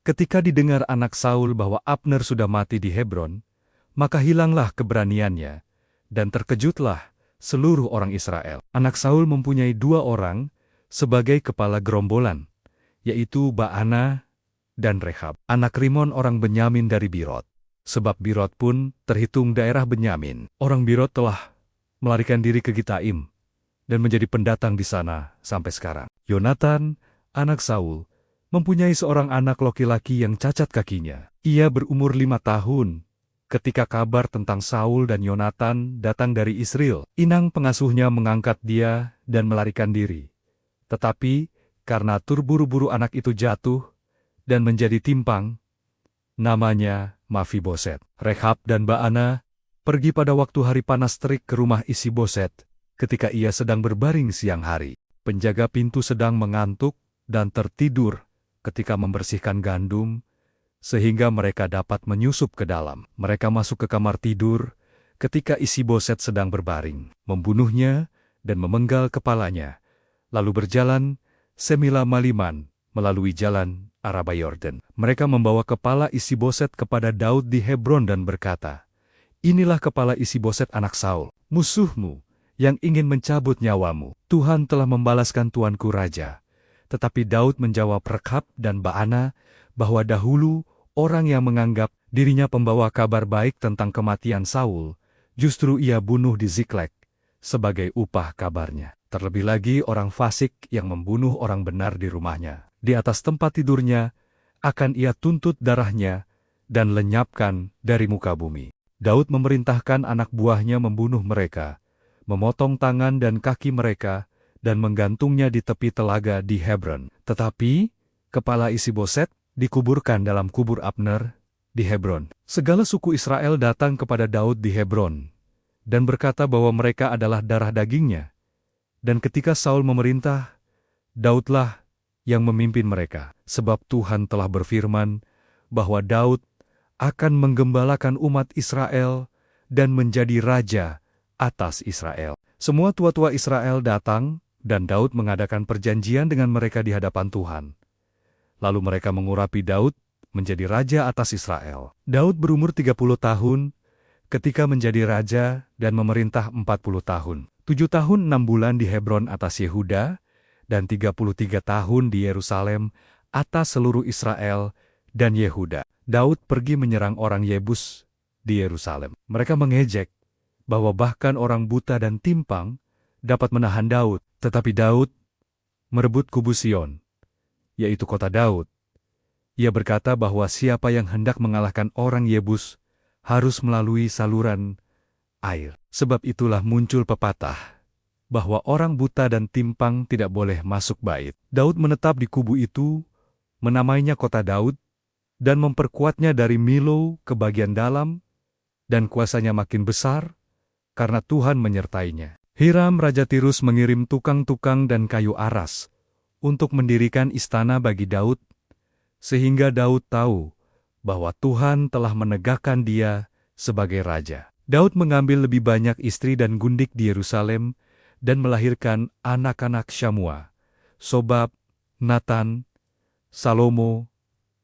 Ketika didengar anak Saul bahwa Abner sudah mati di Hebron, maka hilanglah keberaniannya, dan terkejutlah seluruh orang Israel. Anak Saul mempunyai 2 orang sebagai kepala gerombolan, yaitu Baana dan Rehab, anak Rimon orang Benyamin dari Birot. Sebab Birot pun terhitung daerah Benyamin. Orang Birot telah melarikan diri ke Gitaim dan menjadi pendatang di sana sampai sekarang. Yonatan, anak Saul, mempunyai seorang anak laki-laki yang cacat kakinya. Ia berumur 5 tahun ketika kabar tentang Saul dan Yonatan datang dari Israel. Inang pengasuhnya mengangkat dia dan melarikan diri. Tetapi karena terburu-buru anak itu jatuh dan menjadi timpang, namanya Mafiboset. Rehab dan Baana pergi pada waktu hari panas terik ke rumah Isiboset ketika ia sedang berbaring siang hari. Penjaga pintu sedang mengantuk dan tertidur ketika membersihkan gandum, sehingga mereka dapat menyusup ke dalam. Mereka masuk ke kamar tidur ketika Isiboset sedang berbaring, membunuhnya dan memenggal kepalanya, lalu berjalan semila maliman melalui jalan Araba Yordan. Mereka membawa kepala Isiboset kepada Daud di Hebron dan berkata, "Inilah kepala Isiboset anak Saul, musuhmu, yang ingin mencabut nyawamu. Tuhan telah membalaskan tuanku raja." Tetapi Daud menjawab Rehab dan Baana bahwa dahulu orang yang menganggap dirinya pembawa kabar baik tentang kematian Saul, justru ia bunuh di Ziklek sebagai upah kabarnya. Terlebih lagi orang fasik yang membunuh orang benar di rumahnya. Di atas tempat tidurnya akan ia tuntut darahnya dan lenyapkan dari muka bumi. Daud memerintahkan anak buahnya membunuh mereka, memotong tangan dan kaki mereka, dan menggantungnya di tepi telaga di Hebron. Tetapi kepala Isiboset dikuburkan dalam kubur Abner di Hebron. Segala suku Israel datang kepada Daud di Hebron dan berkata bahwa mereka adalah darah dagingnya. Dan ketika Saul memerintah, Daudlah yang memimpin mereka, sebab Tuhan telah berfirman bahwa Daud akan menggembalakan umat Israel dan menjadi raja atas Israel. Semua tua-tua Israel datang, dan Daud mengadakan perjanjian dengan mereka di hadapan Tuhan. Lalu mereka mengurapi Daud menjadi raja atas Israel. Daud berumur 30 tahun ketika menjadi raja dan memerintah 40 tahun. 7 tahun 6 bulan di Hebron atas Yehuda, dan 33 tahun di Yerusalem atas seluruh Israel dan Yehuda. Daud pergi menyerang orang Yebus di Yerusalem. Mereka mengejek bahwa bahkan orang buta dan timpang dapat menahan Daud. Tetapi Daud merebut kubu Sion, yaitu kota Daud. Ia berkata bahwa siapa yang hendak mengalahkan orang Yebus harus melalui saluran air. Sebab itulah muncul pepatah bahwa orang buta dan timpang tidak boleh masuk bait. Daud menetap di kubu itu, menamainya kota Daud, dan memperkuatnya dari Milo ke bagian dalam, dan kuasanya makin besar, karena Tuhan menyertainya. Hiram Raja Tirus mengirim tukang-tukang dan kayu aras untuk mendirikan istana bagi Daud, sehingga Daud tahu bahwa Tuhan telah menegakkan dia sebagai raja. Daud mengambil lebih banyak istri dan gundik di Yerusalem, dan melahirkan anak-anak Syamua, Sobab, Natan, Salomo,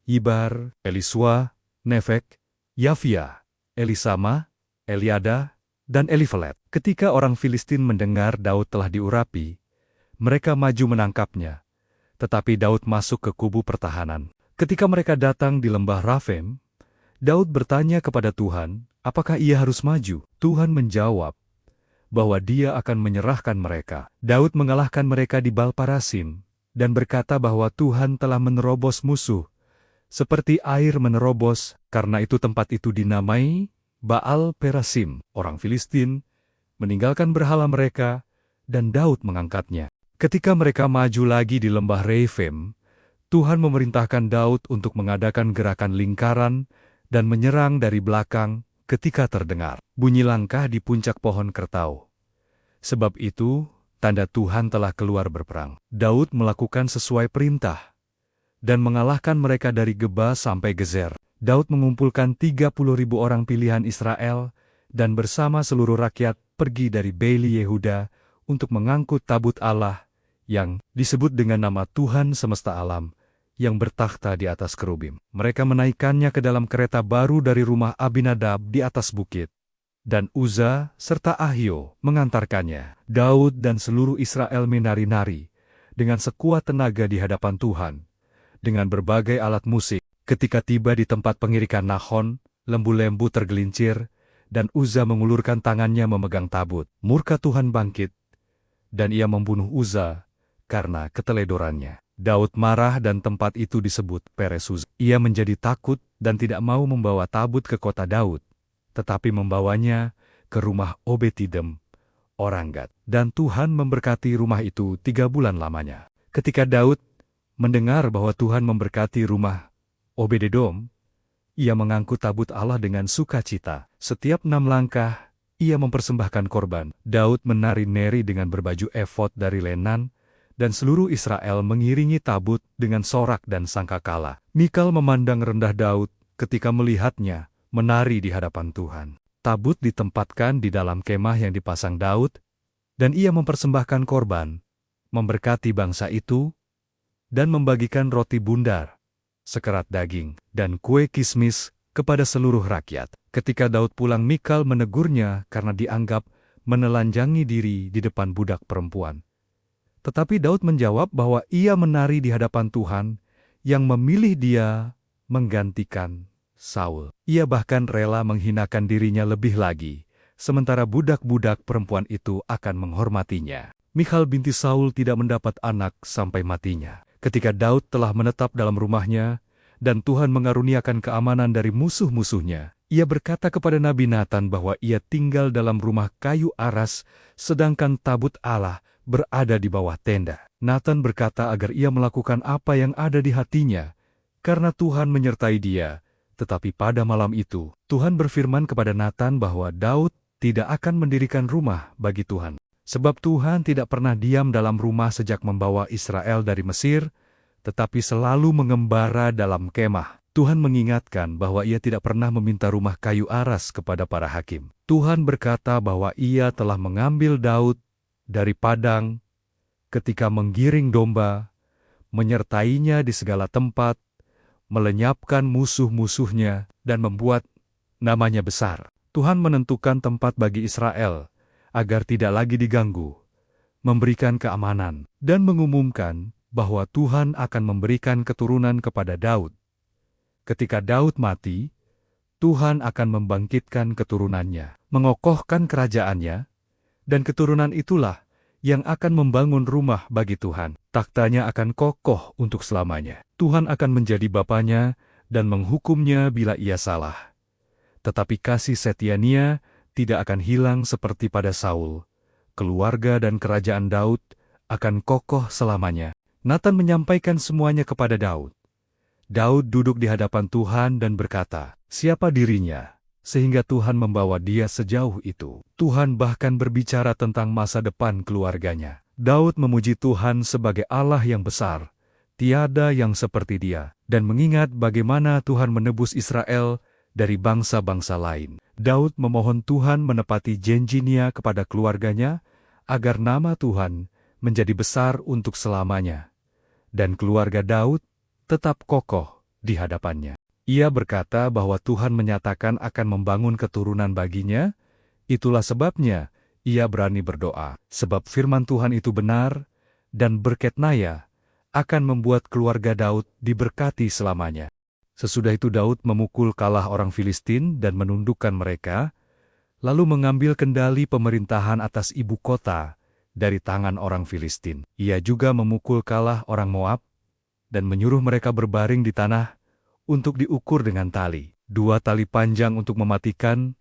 Ibar, Eliswa, Nefek, Yafia, Elisama, Eliada, dan Elifelet. Ketika orang Filistin mendengar Daud telah diurapi, mereka maju menangkapnya. Tetapi Daud masuk ke kubu pertahanan. Ketika mereka datang di lembah Rafem, Daud bertanya kepada Tuhan, apakah ia harus maju? Tuhan menjawab bahwa dia akan menyerahkan mereka. Daud mengalahkan mereka di Baal-Parasim, dan berkata bahwa Tuhan telah menerobos musuh, seperti air menerobos, karena itu tempat itu dinamai Baal-Perasim. Orang Filistin meninggalkan berhala mereka, dan Daud mengangkatnya. Ketika mereka maju lagi di lembah Reifem, Tuhan memerintahkan Daud untuk mengadakan gerakan lingkaran dan menyerang dari belakang ketika terdengar bunyi langkah di puncak pohon kertau. Sebab itu, tanda Tuhan telah keluar berperang. Daud melakukan sesuai perintah dan mengalahkan mereka dari Geba sampai Gezer. Daud mengumpulkan 30.000 orang pilihan Israel dan bersama seluruh rakyat pergi dari Beili Yehuda untuk mengangkut tabut Allah yang disebut dengan nama Tuhan semesta alam, yang bertakhta di atas kerubim. Mereka menaikkannya ke dalam kereta baru dari rumah Abinadab di atas bukit. Dan Uza serta Ahio mengantarkannya. Daud dan seluruh Israel menari-nari dengan sekuat tenaga di hadapan Tuhan, dengan berbagai alat musik. Ketika tiba di tempat pengirikan Nahon, lembu-lembu tergelincir, dan Uza mengulurkan tangannya memegang tabut. Murka Tuhan bangkit, dan ia membunuh Uza karena keteledorannya. Daud marah dan tempat itu disebut Peres Uza. Ia menjadi takut dan tidak mau membawa tabut ke kota Daud, tetapi membawanya ke rumah Obed-Edom, orang Gad. Dan Tuhan memberkati rumah itu 3 bulan lamanya. Ketika Daud mendengar bahwa Tuhan memberkati rumah Obed-Edom, ia mengangkut tabut Allah dengan sukacita. Setiap 6 langkah, ia mempersembahkan korban. Daud menari-nari dengan berbaju efod dari lenan, dan seluruh Israel mengiringi tabut dengan sorak dan sangkakala. Mikal memandang rendah Daud ketika melihatnya menari di hadapan Tuhan. Tabut ditempatkan di dalam kemah yang dipasang Daud, dan ia mempersembahkan korban, memberkati bangsa itu, dan membagikan roti bundar, sekerat daging, dan kue kismis kepada seluruh rakyat. Ketika Daud pulang, Mikal menegurnya karena dianggap menelanjangi diri di depan budak perempuan. Tetapi Daud menjawab bahwa ia menari di hadapan Tuhan yang memilih dia menggantikan Saul. Ia bahkan rela menghinakan dirinya lebih lagi, sementara budak-budak perempuan itu akan menghormatinya. Michal binti Saul tidak mendapat anak sampai matinya. Ketika Daud telah menetap dalam rumahnya, dan Tuhan mengaruniakan keamanan dari musuh-musuhnya, ia berkata kepada Nabi Natan bahwa ia tinggal dalam rumah kayu aras, sedangkan tabut Allah berada di bawah tenda. Natan berkata agar ia melakukan apa yang ada di hatinya, karena Tuhan menyertai dia. Tetapi pada malam itu, Tuhan berfirman kepada Natan bahwa Daud tidak akan mendirikan rumah bagi Tuhan. Sebab Tuhan tidak pernah diam dalam rumah sejak membawa Israel dari Mesir, tetapi selalu mengembara dalam kemah. Tuhan mengingatkan bahwa ia tidak pernah meminta rumah kayu aras kepada para hakim. Tuhan berkata bahwa ia telah mengambil Daud dari padang ketika menggiring domba, menyertainya di segala tempat, melenyapkan musuh-musuhnya, dan membuat namanya besar. Tuhan menentukan tempat bagi Israel agar tidak lagi diganggu, memberikan keamanan, dan mengumumkan bahwa Tuhan akan memberikan keturunan kepada Daud. Ketika Daud mati, Tuhan akan membangkitkan keturunannya, mengokohkan kerajaannya, dan keturunan itulah yang akan membangun rumah bagi Tuhan. Takhtanya akan kokoh untuk selamanya. Tuhan akan menjadi bapanya dan menghukumnya bila ia salah. Tetapi kasih setianya tidak akan hilang seperti pada Saul. Keluarga dan kerajaan Daud akan kokoh selamanya. Natan menyampaikan semuanya kepada Daud. Daud duduk di hadapan Tuhan dan berkata, "Siapa dirinya, sehingga Tuhan membawa dia sejauh itu?" Tuhan bahkan berbicara tentang masa depan keluarganya. Daud memuji Tuhan sebagai Allah yang besar, tiada yang seperti Dia, dan mengingat bagaimana Tuhan menebus Israel dari bangsa-bangsa lain. Daud memohon Tuhan menepati janjinya kepada keluarganya, agar nama Tuhan menjadi besar untuk selamanya, dan keluarga Daud tetap kokoh di hadapannya. Ia berkata bahwa Tuhan menyatakan akan membangun keturunan baginya, itulah sebabnya ia berani berdoa. Sebab firman Tuhan itu benar, dan berkat Naya akan membuat keluarga Daud diberkati selamanya. Sesudah itu Daud memukul kalah orang Filistin dan menundukkan mereka, lalu mengambil kendali pemerintahan atas ibu kota dari tangan orang Filistin. Ia juga memukul kalah orang Moab, dan menyuruh mereka berbaring di tanah untuk diukur dengan tali. 2 tali panjang untuk mematikan,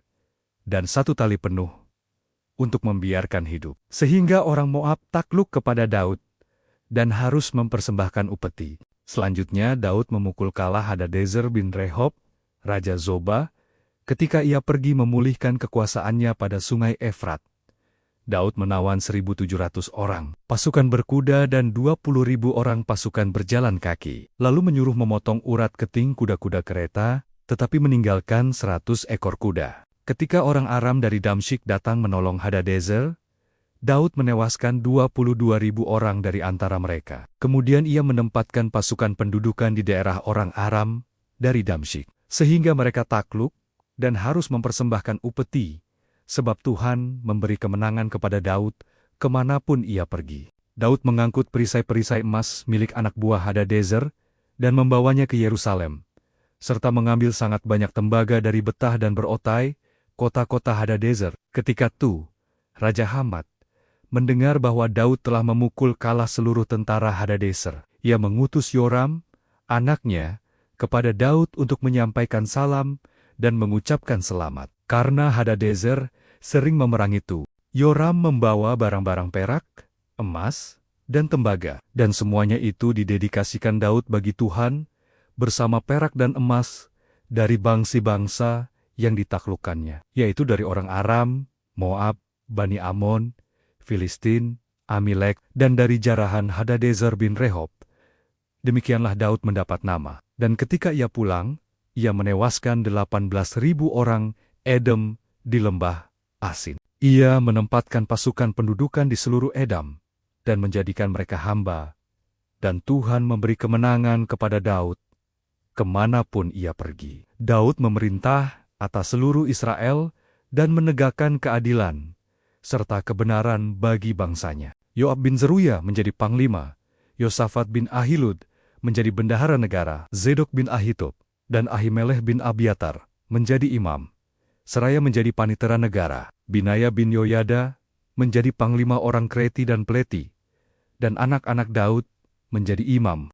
dan 1 tali penuh untuk membiarkan hidup. Sehingga orang Moab takluk kepada Daud, dan harus mempersembahkan upeti. Selanjutnya Daud memukul kalah Hadadezer bin Rehob, Raja Zoba, ketika ia pergi memulihkan kekuasaannya pada sungai Efrat. Daud menawan 1.700 orang, pasukan berkuda dan 20.000 orang pasukan berjalan kaki. Lalu menyuruh memotong urat keting kuda-kuda kereta, tetapi meninggalkan 100 ekor kuda. Ketika orang Aram dari Damsyik datang menolong Hadadezer, Daud menewaskan 22.000 orang dari antara mereka. Kemudian ia menempatkan pasukan pendudukan di daerah orang Aram dari Damsyik, sehingga mereka takluk dan harus mempersembahkan upeti, sebab Tuhan memberi kemenangan kepada Daud kemanapun ia pergi. Daud mengangkut perisai-perisai emas milik anak buah Hadadezer dan membawanya ke Yerusalem, serta mengambil sangat banyak tembaga dari Betah dan Berotai, kota-kota Hadadezer. Ketika itu, Raja Hamat mendengar bahwa Daud telah memukul kalah seluruh tentara Hadadezer. Ia mengutus Yoram, anaknya, kepada Daud untuk menyampaikan salam dan mengucapkan selamat. Karena Hadadezer sering memerangi itu, Yoram membawa barang-barang perak, emas, dan tembaga, dan semuanya itu didedikasikan Daud bagi Tuhan, bersama perak dan emas dari bangsa-bangsa yang ditaklukkannya, yaitu dari orang Aram, Moab, Bani Amon, Filistin, Amilek, dan dari jarahan Hadadezer bin Rehob. Demikianlah Daud mendapat nama. Dan ketika ia pulang, ia menewaskan 18.000 orang Edom di lembah Asin. Ia menempatkan pasukan pendudukan di seluruh Edom dan menjadikan mereka hamba. Dan Tuhan memberi kemenangan kepada Daud kemanapun ia pergi. Daud memerintah atas seluruh Israel dan menegakkan keadilan serta kebenaran bagi bangsanya. Yoab bin Zeruya menjadi panglima, Yosafat bin Ahilud menjadi bendahara negara, Zedok bin Ahitub dan Ahimelech bin Abiatar menjadi imam, seraya menjadi panitera negara. Binaya bin Yoyada menjadi panglima orang Kreti dan Pleti, dan anak-anak Daud menjadi imam.